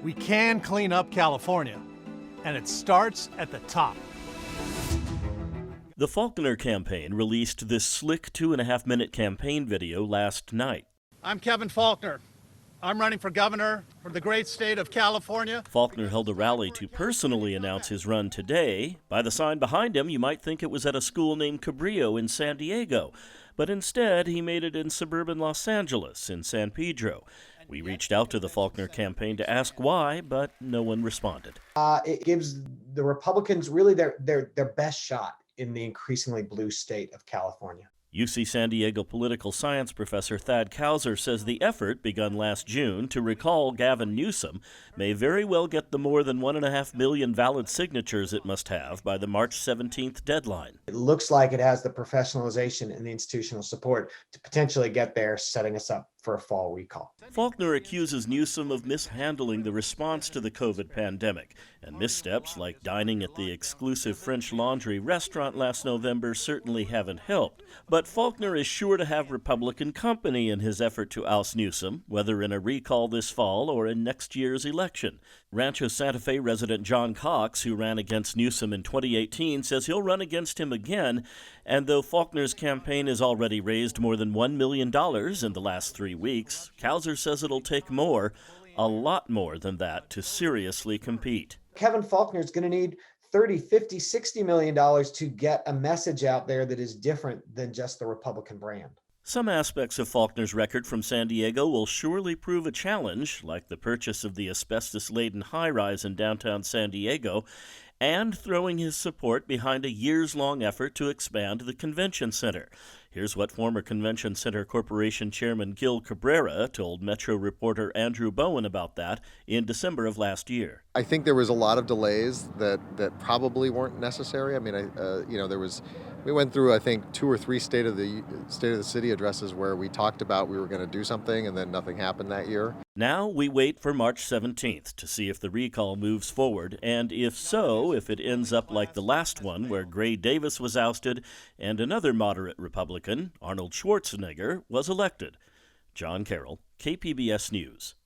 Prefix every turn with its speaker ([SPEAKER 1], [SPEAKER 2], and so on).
[SPEAKER 1] We can clean up California, and it starts at the top.
[SPEAKER 2] The Faulconer campaign released this slick 2.5-minute campaign video last night.
[SPEAKER 1] I'm Kevin Faulconer. I'm running for governor for the great state of California.
[SPEAKER 2] Faulconer held a rally to personally announce his run today. By the sign behind him, you might think it was at a school named Cabrillo in San Diego. But instead, he made it in suburban Los Angeles, in San Pedro. We reached out to the Faulconer campaign to ask why, but no one responded.
[SPEAKER 3] It gives the Republicans really their best shot in the increasingly blue state of California.
[SPEAKER 2] UC San Diego political science professor Thad Kauser says the effort, begun last June to recall Gavin Newsom, may very well get the more than 1.5 million valid signatures it must have by the March 17th deadline.
[SPEAKER 3] It looks like it has the professionalization and the institutional support to potentially get there, setting us up for a fall recall.
[SPEAKER 2] Faulconer accuses Newsom of mishandling the response to the COVID pandemic, and missteps like dining at the exclusive French Laundry restaurant last November certainly haven't helped. But Faulconer is sure to have Republican company in his effort to oust Newsom, whether in a recall this fall or in next year's election. Rancho Santa Fe resident John Cox, who ran against Newsom in 2018, says he'll run against him again, and though Faulconer's campaign has already raised more than $1 million in the last 3 weeks, Kauser says it'll take more, a lot more than that, to seriously compete.
[SPEAKER 3] Kevin Faulconer is going to need $30, $50, $60 million to get a message out there that is different than just the Republican brand.
[SPEAKER 2] Some aspects of Faulconer's record from San Diego will surely prove a challenge, like the purchase of the asbestos-laden high-rise in downtown San Diego, and throwing his support behind a years-long effort to expand the convention center. Here's what former Convention Center Corporation Chairman Gil Cabrera told Metro reporter Andrew Bowen about that in December of last year.
[SPEAKER 4] I think there was a lot of delays that probably weren't necessary. I mean, we went through, I think, 2 or 3 state of the city addresses where we talked about we were going to do something, and then nothing happened that year.
[SPEAKER 2] Now we wait for March 17th to see if the recall moves forward, and if so, if it ends up like the last one where Gray Davis was ousted and another moderate Republican, Arnold Schwarzenegger, was elected. John Carroll, KPBS News.